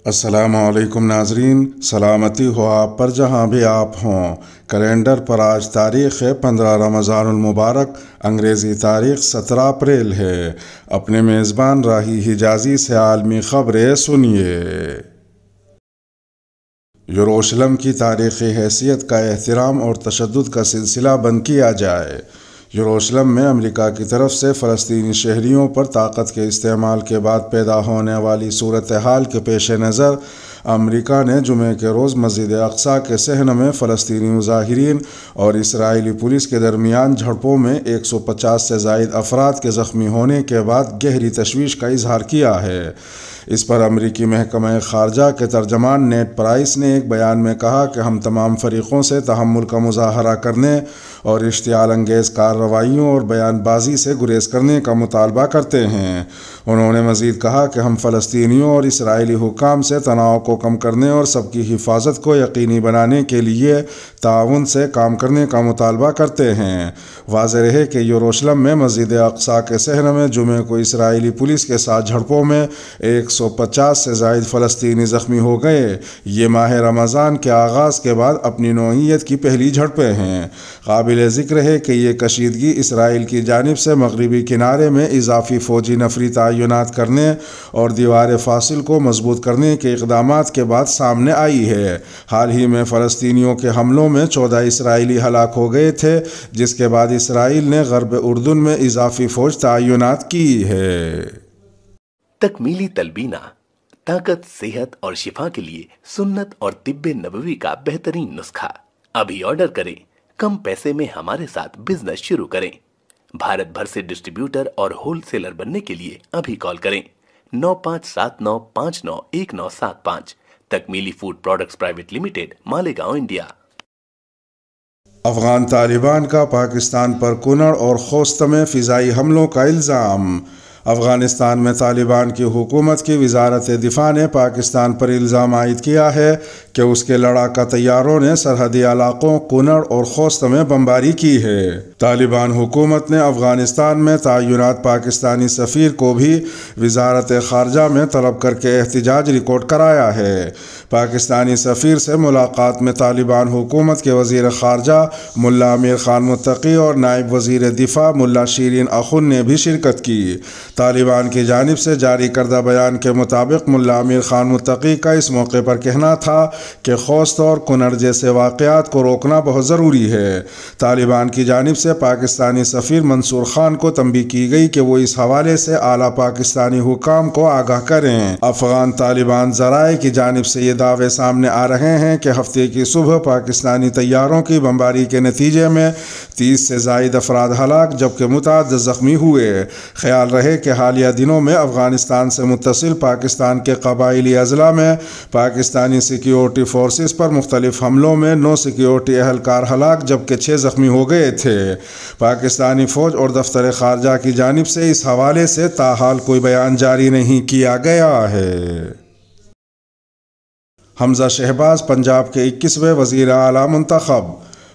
السلام علیکم ناظرین، سلامتی ہو آپ پر جہاں بھی آپ ہوں۔ کیلنڈر پر آج تاریخ ہے 15 رمضان المبارک، انگریزی تاریخ 17 اپریل ہے۔ اپنے میزبان راہی حجازی سے عالمی خبریں سنیے۔ یروشلم کی تاریخی حیثیت کا احترام اور تشدد کا سلسلہ بند کیا جائے۔ یروشلم میں امریکہ کی طرف سے فلسطینی شہریوں پر طاقت کے استعمال کے بعد پیدا ہونے والی صورتحال کے پیش نظر امریکہ نے جمعہ کے روز مسجد اقصیٰ کے صحن میں فلسطینی مظاہرین اور اسرائیلی پولیس کے درمیان جھڑپوں میں 150 سے زائد افراد کے زخمی ہونے کے بعد گہری تشویش کا اظہار کیا ہے۔ اس پر امریکی محکمہ خارجہ کے ترجمان نیڈ پرائس نے ایک بیان میں کہا کہ ہم تمام فریقوں سے تحمل کا مظاہرہ کرنے اور اشتعال انگیز کارروائیوں اور بیان بازی سے گریز کرنے کا مطالبہ کرتے ہیں۔ انہوں نے مزید کہا کہ ہم فلسطینیوں اور اسرائیلی حکام سے تناؤ کو کم کرنے اور سب کی حفاظت کو یقینی بنانے کے لیے تعاون سے کام کرنے کا مطالبہ کرتے ہیں۔ واضح رہے کہ یروشلم میں مسجد اقصیٰ کے صحن میں جمعے کو اسرائیلی پولیس کے ساتھ جھڑپوں میں 150 سے زائد فلسطینی زخمی ہو گئے۔ یہ ماہ رمضان کے آغاز کے بعد اپنی نوعیت کی پہلی جھڑپیں ہیں۔ قابل ذکر ہے کہ یہ کشیدگی اسرائیل کی جانب سے مغربی کنارے میں اضافی فوجی نفری تعینات کرنے اور دیوار فاصل کو مضبوط کرنے کے اقدامات کے بعد سامنے آئی ہے۔ حال ہی میں فلسطینیوں کے حملوں میں 14 اسرائیلی ہلاک ہو گئے تھے، جس کے بعد اسرائیل نے غرب اردن میں اضافی فوج تعینات کی ہے۔ تکمیلی تلبینہ، طاقت، صحت اور شفا کے لیے سنت اور طب نبوی کا بہترین نسخہ۔ ابھی آرڈر کریں، کم پیسے میں ہمارے ساتھ بزنس شروع کریں۔ بھارت بھر سے ڈسٹریبیوٹر اور ہول سیلر بننے کے لیے ابھی کال کریں 9579591975۔ Takmeeli food products private limited, Malegaon, India. Afghan Taliban کا پاکستان پر کنڑ اور خوست میں فضائی حملوں کا الزام۔ افغانستان میں طالبان کی حکومت کی وزارت دفاع نے پاکستان پر الزام عائد کیا ہے کہ اس کے لڑاکا طیاروں نے سرحدی علاقوں کنڑ اور خوست میں بمباری کی ہے۔ طالبان حکومت نے افغانستان میں تعینات پاکستانی سفیر کو بھی وزارت خارجہ میں طلب کر کے احتجاج ریکارڈ کرایا ہے۔ پاکستانی سفیر سے ملاقات میں طالبان حکومت کے وزیر خارجہ ملا امیر خان متقی اور نائب وزیر دفاع ملا شیرین اخن نے بھی شرکت کی۔ طالبان کی جانب سے جاری کردہ بیان کے مطابق ملا امیر خان متقی کا اس موقع پر کہنا تھا کہ خوست اور کنڑ جیسے واقعات کو روکنا بہت ضروری ہے۔ طالبان کی جانب سے پاکستانی سفیر منصور خان کو تنبیہ کی گئی کہ وہ اس حوالے سے اعلیٰ پاکستانی حکام کو آگاہ کریں۔ افغان طالبان ذرائع کی جانب سے یہ دعوے سامنے آ رہے ہیں کہ ہفتے کی صبح پاکستانی طیاروں کی بمباری کے نتیجے میں 30 سے زائد افراد ہلاک جبکہ متعدد زخمی ہوئے۔ خیال رہے کہ حالیہ دنوں میں افغانستان سے متصل پاکستان کے قبائلی اضلاع میں پاکستانی سیکیورٹی فورسز پر مختلف حملوں میں 9 سیکیورٹی اہلکار ہلاک جبکہ 6 زخمی ہو گئے تھے۔ پاکستانی فوج اور دفتر خارجہ کی جانب سے اس حوالے سے تاحال کوئی بیان جاری نہیں کیا گیا ہے۔ حمزہ شہباز پنجاب کے 21ویں وزیر اعلیٰ منتخب۔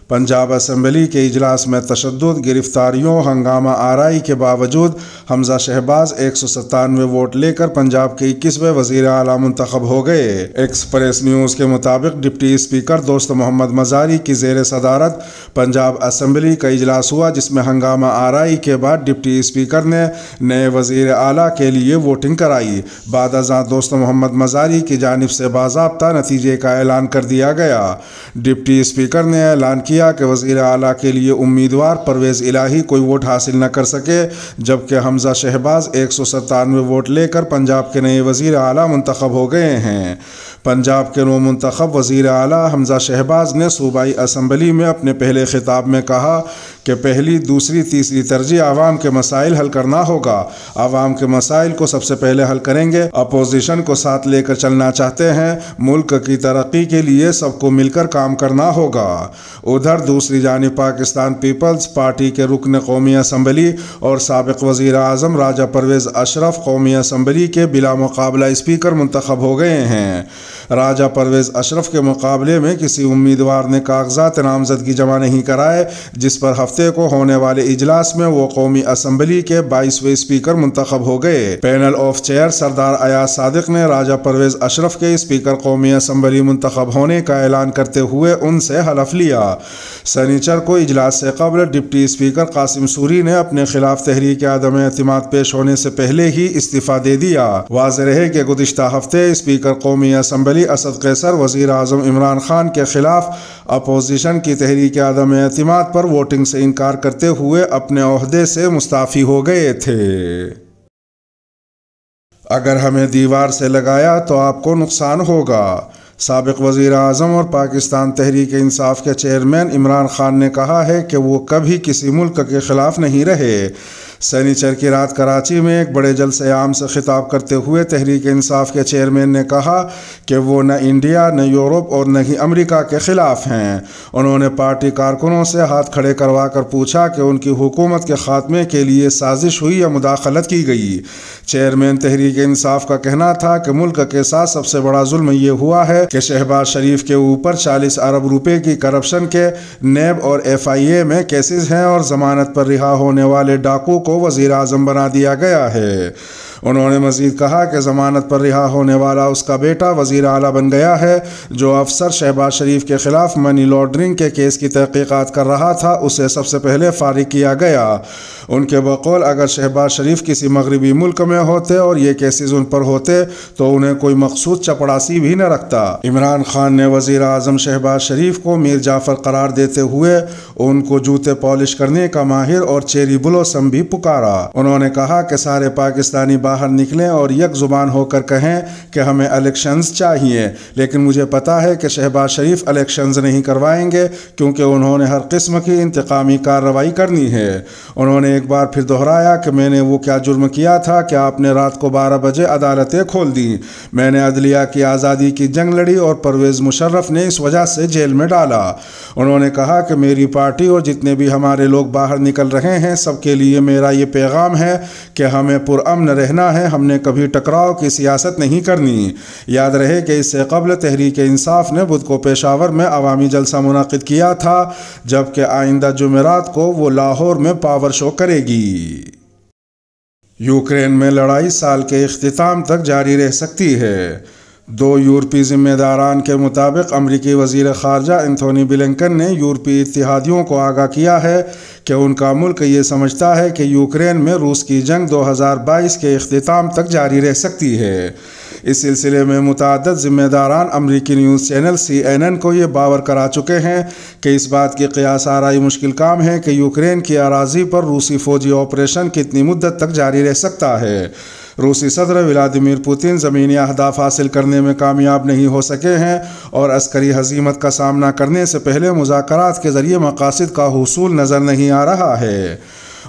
پنجاب اسمبلی کے اجلاس میں تشدد، گرفتاریوں، ہنگامہ آرائی کے باوجود حمزہ شہباز 197 ووٹ لے کر پنجاب کے 21ویں وزیر اعلیٰ منتخب ہو گئے۔ ایکسپریس نیوز کے مطابق ڈپٹی اسپیکر دوست محمد مزاری کی زیر صدارت پنجاب اسمبلی کا اجلاس ہوا، جس میں ہنگامہ آرائی کے بعد ڈپٹی اسپیکر نے نئے وزیر اعلیٰ کے لیے ووٹنگ کرائی۔ بعد ازاں دوست محمد مزاری کی جانب سے باضابطہ نتیجے کا اعلان کر دیا گیا۔ ڈپٹی اسپیکر نے اعلان کیا کہ وزیر اعلیٰ کے لیے امیدوار پرویز الہی کوئی ووٹ حاصل نہ کر سکے، جبکہ حمزہ شہباز 197 ووٹ لے کر پنجاب کے نئے وزیر اعلیٰ منتخب ہو گئے ہیں۔ پنجاب کے نو منتخب وزیر اعلیٰ حمزہ شہباز نے صوبائی اسمبلی میں اپنے پہلے خطاب میں کہا کہ پہلی، دوسری، تیسری ترجیح عوام کے مسائل حل کرنا ہوگا۔ عوام کے مسائل کو سب سے پہلے حل کریں گے۔ اپوزیشن کو ساتھ لے کر چلنا چاہتے ہیں۔ ملک کی ترقی کے لیے سب کو مل کر کام کرنا ہوگا۔ ادھر دوسری جانب پاکستان پیپلز پارٹی کے رکن قومی اسمبلی اور سابق وزیر اعظم راجہ پرویز اشرف قومی اسمبلی کے بلا مقابلہ اسپیکر منتخب ہو گئے ہیں۔ راجہ پرویز اشرف کے مقابلے میں کسی امیدوار نے کاغذات نامزدگی جمع نہیں کرائے، جس پر ہفتے کو ہونے والے اجلاس میں وہ قومی اسمبلی کے 22ویں اسپیکر منتخب ہو گئے۔ پینل آف چیئر سردار ایاز صادق نے راجہ پرویز اشرف کے اسپیکر قومی اسمبلی منتخب ہونے کا اعلان کرتے ہوئے ان سے حلف لیا۔ سنیچر کو اجلاس سے قبل ڈپٹی اسپیکر قاسم سوری نے اپنے خلاف تحریک عدم اعتماد پیش ہونے سے پہلے ہی استعفیٰ دے دیا۔ واضح رہے کہ گزشتہ ہفتے اسپیکر قومی اسمبلی اسد قیصر وزیر اعظم عمران خان کے خلاف اپوزیشن کی تحریک عدم اعتماد پر ووٹنگ سے انکار کرتے ہوئے اپنے عہدے سے مستعفی ہو گئے تھے۔ اگر ہمیں دیوار سے لگایا تو آپ کو نقصان ہوگا۔ سابق وزیر اعظم اور پاکستان تحریک انصاف کے چیئرمین عمران خان نے کہا ہے کہ وہ کبھی کسی ملک کے خلاف نہیں رہے۔ سنیچر کی رات کراچی میں ایک بڑے جلسے عام سے خطاب کرتے ہوئے تحریک انصاف کے چیئرمین نے کہا کہ وہ نہ انڈیا، نہ یورپ اور نہ ہی امریکہ کے خلاف ہیں۔ انہوں نے پارٹی کارکنوں سے ہاتھ کھڑے کروا کر پوچھا کہ ان کی حکومت کے خاتمے کے لیے سازش ہوئی یا مداخلت کی گئی۔ چیئرمین تحریک انصاف کا کہنا تھا کہ ملک کے ساتھ سب سے بڑا ظلم یہ ہوا ہے کہ شہباز شریف کے اوپر 40 ارب روپے کی کرپشن کے نیب اور FIA میں کیسز ہیں اور ضمانت پر رہا ہونے والے ڈاکو کو وزیر اعظم بنا دیا گیا ہے۔ انہوں نے مزید کہا کہ ضمانت پر رہا ہونے والا اس کا بیٹا وزیر اعلیٰ بن گیا ہے۔ جو افسر شہباز شریف کے خلاف منی لانڈرنگ کے کیس کی تحقیقات کر رہا تھا اسے سب سے پہلے فارغ کیا گیا۔ ان کے بقول اگر شہباز شریف کسی مغربی ملک میں ہوتے اور یہ کیسز ان پر ہوتے تو انہیں کوئی مخصوص چپڑاسی بھی نہ رکھتا۔ عمران خان نے وزیر اعظم شہباز شریف کو میر جعفر قرار دیتے ہوئے ان کو جوتے پالش کرنے کا ماہر اور چیری بلوسم بھی پکارا۔ انہوں نے کہا کہ سارے پاکستانی باہر نکلیں اور یک زبان ہو کر کہیں کہ ہمیں الیکشنز چاہیے، لیکن مجھے پتا ہے کہ شہباز شریف الیکشنز نہیں کروائیں گے کیونکہ انہوں نے ہر قسم کی انتقامی کارروائی کرنی ہے۔ انہوں نے ایک بار پھر دہرایا کہ میں نے وہ کیا جرم کیا تھا کہ آپ نے رات کو 12 بجے عدالتیں کھول دیں۔ میں نے عدلیہ کی آزادی کی جنگ لڑی اور پرویز مشرف نے اس وجہ سے جیل میں ڈالا۔ انہوں نے کہا کہ میری پارٹی اور جتنے بھی ہمارے لوگ باہر نکل رہے ہیں سب کے لیے میرا یہ پیغام ہے کہ ہمیں پرامن رہنا ہے، ہم نے کبھی ٹکراؤ کی سیاست نہیں کرنی۔ یاد رہے کہ اس سے قبل تحریک انصاف نے بدھ کو پشاور میں عوامی جلسہ منعقد کیا تھا، جبکہ آئندہ جمعرات کو وہ لاہور میں پاور شو کرے گی۔ یوکرین میں لڑائی سال کے اختتام تک جاری رہ سکتی ہے۔ 2 یورپی ذمہ داران کے مطابق امریکی وزیر خارجہ اینتھونی بلنکن نے یورپی اتحادیوں کو آگاہ کیا ہے کہ ان کا ملک یہ سمجھتا ہے کہ یوکرین میں روس کی جنگ 2022 کے اختتام تک جاری رہ سکتی ہے۔ اس سلسلے میں متعدد ذمہ داران امریکی نیوز چینل CNN کو یہ باور کرا چکے ہیں کہ اس بات کی قیاس آرائی مشکل کام ہے کہ یوکرین کی اراضی پر روسی فوجی آپریشن کتنی مدت تک جاری رہ سکتا ہے۔ روسی صدر ولادیمیر پوتن زمینی اہداف حاصل کرنے میں کامیاب نہیں ہو سکے ہیں اور عسکری ہزیمت کا سامنا کرنے سے پہلے مذاکرات کے ذریعے مقاصد کا حصول نظر نہیں آ رہا ہے۔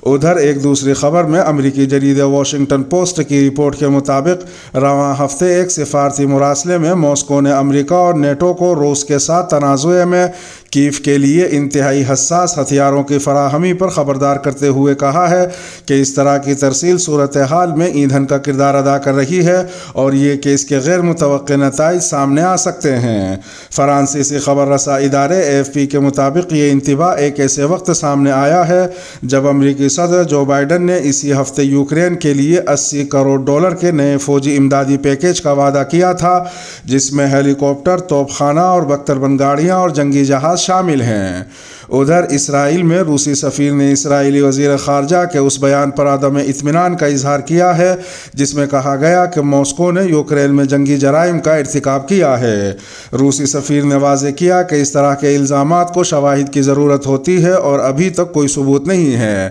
ادھر ایک دوسری خبر میں امریکی جریدے واشنگٹن پوسٹ کی رپورٹ کے مطابق رواں ہفتے ایک سفارتی مراسلے میں ماسکو نے امریکہ اور نیٹو کو روس کے ساتھ تنازع میں کیف کے لیے انتہائی حساس ہتھیاروں کی فراہمی پر خبردار کرتے ہوئے کہا ہے کہ اس طرح کی ترسیل صورتحال میں ایندھن کا کردار ادا کر رہی ہے اور یہ کہ اس کے غیر متوقع نتائج سامنے آ سکتے ہیں۔ فرانسیسی خبر رساں ادارے AFP کے مطابق یہ انتباہ ایک ایسے وقت سامنے آیا ہے جب امریکی صدر جو بائیڈن نے اسی ہفتے یوکرین کے لیے $80 کروڑ کے نئے فوجی امدادی پیکیج کا وعدہ کیا تھا، جس میں ہیلی کاپٹر، توپ خانہ اور بختر بند گاڑیاں اور جنگی جہاز شامل ہیں۔ ادھر اسرائیل میں روسی سفیر نے اسرائیلی وزیر خارجہ کے اس بیان پر عدم اطمینان کا اظہار کیا ہے جس میں کہا گیا کہ ماسکو نے یوکرین میں جنگی جرائم کا ارتکاب کیا ہے۔ روسی سفیر نے واضح کیا کہ اس طرح کے الزامات کو شواہد کی ضرورت ہوتی ہے اور ابھی تک کوئی ثبوت نہیں ہے۔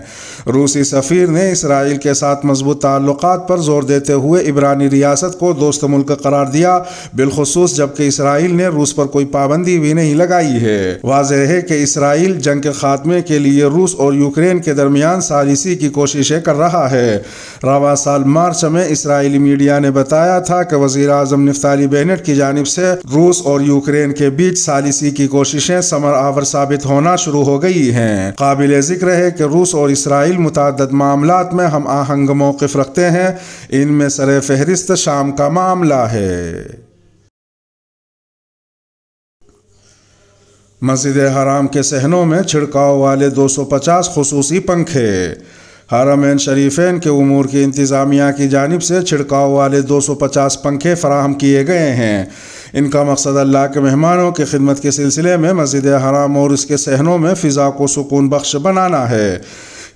روسی سفیر نے اسرائیل کے ساتھ مضبوط تعلقات پر زور دیتے ہوئے عبرانی ریاست کو دوست ملک قرار دیا، بالخصوص جبکہ اسرائیل نے روس پر کوئی پابندی بھی نہیں لگائی ہے۔ واضح ہے کہ اسرائیل جنگ کے خاتمے کے لیے روس اور یوکرین کے درمیان ثالثی کی کوششیں کر رہا ہے۔ رواں سال مارچ میں اسرائیلی میڈیا نے بتایا تھا کہ وزیر اعظم نفتالی بینٹ کی جانب سے روس اور یوکرین کے بیچ ثالثی کی کوششیں ثمر آور ثابت ہونا شروع ہو گئی ہیں۔ قابل ذکر ہے کہ روس اور اسرائیل متعدد معاملات میں ہم آہنگ موقف رکھتے ہیں، ان میں سر فہرست شام کا معاملہ ہے۔ مسجد حرام کے صحنوں میں چھڑکاؤ والے 250 خصوصی پنکھے۔ حرمین شریفین کے امور کی انتظامیہ کی جانب سے چھڑکاؤ والے 250 پنکھے فراہم کیے گئے ہیں۔ ان کا مقصد اللہ کے مہمانوں کی خدمت کے سلسلے میں مسجد حرام اور اس کے صحنوں میں فضا کو سکون بخش بنانا ہے۔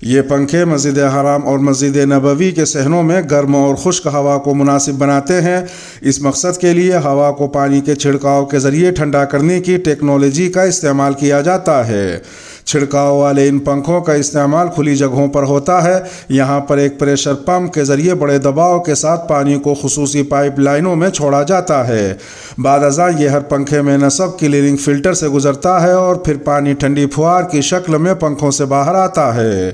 یہ پنکھے مسجد حرام اور مسجد نبوی کے صحنوں میں گرم اور خشک ہوا کو مناسب بناتے ہیں۔ اس مقصد کے لیے ہوا کو پانی کے چھڑکاؤ کے ذریعے ٹھنڈا کرنے کی ٹیکنالوجی کا استعمال کیا جاتا ہے۔ چھڑکاؤ والے ان پنکھوں کا استعمال کھلی جگہوں پر ہوتا ہے۔ یہاں پر ایک پریشر پمپ کے ذریعے بڑے دباؤ کے ساتھ پانی کو خصوصی پائپ لائنوں میں چھوڑا جاتا ہے۔ بعد ازاں یہ ہر پنکھے میں نصب کلیننگ فلٹر سے گزرتا ہے اور پھر پانی ٹھنڈی پھوار کی شکل میں پنکھوں سے باہر آتا ہے۔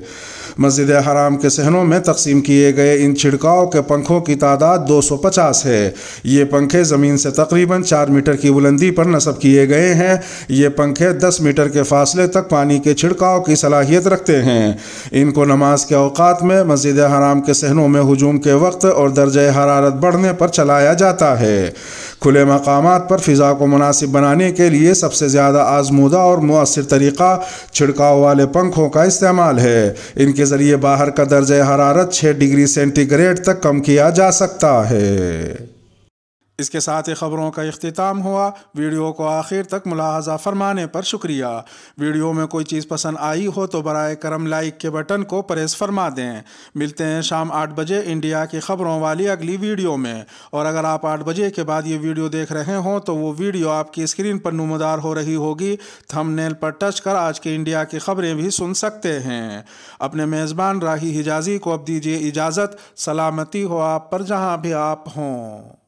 مسجد حرام کے صحنوں میں تقسیم کیے گئے ان چھڑکاؤ کے پنکھوں کی تعداد 250 ہے۔ یہ پنکھے زمین سے تقریباً 4 میٹر کی بلندی پر نصب کیے گئے ہیں۔ یہ پنکھے 10 میٹر کے فاصلے تک پانی کے چھڑکاؤ کی صلاحیت رکھتے ہیں۔ ان کو نماز کے اوقات میں مسجد حرام کے صحنوں میں ہجوم کے وقت اور درجہ حرارت بڑھنے پر چلایا جاتا ہے۔ کھلے مقامات پر فضا کو مناسب بنانے کے لیے سب سے زیادہ آزمودہ اور مؤثر طریقہ چھڑکاؤ والے پنکھوں کا استعمال ہے۔ ان کے ذریعے باہر کا درجہ حرارت 6 ڈگری سینٹی گریڈ تک کم کیا جا سکتا ہے۔ اس کے ساتھ ہی خبروں کا اختتام ہوا۔ ویڈیو کو آخر تک ملاحظہ فرمانے پر شکریہ۔ ویڈیو میں کوئی چیز پسند آئی ہو تو برائے کرم لائک کے بٹن کو پریس فرما دیں۔ ملتے ہیں شام 8 بجے انڈیا کی خبروں والی اگلی ویڈیو میں۔ اور اگر آپ 8 بجے کے بعد یہ ویڈیو دیکھ رہے ہوں تو وہ ویڈیو آپ کی اسکرین پر نمودار ہو رہی ہوگی۔ تھم نیل پر ٹچ کر آج کے انڈیا کی خبریں بھی سن سکتے ہیں۔ اپنے میزبان راہی حجازی کو اب دیجیے اجازت۔ سلامتی ہو آپ پر جہاں بھی آپ ہوں۔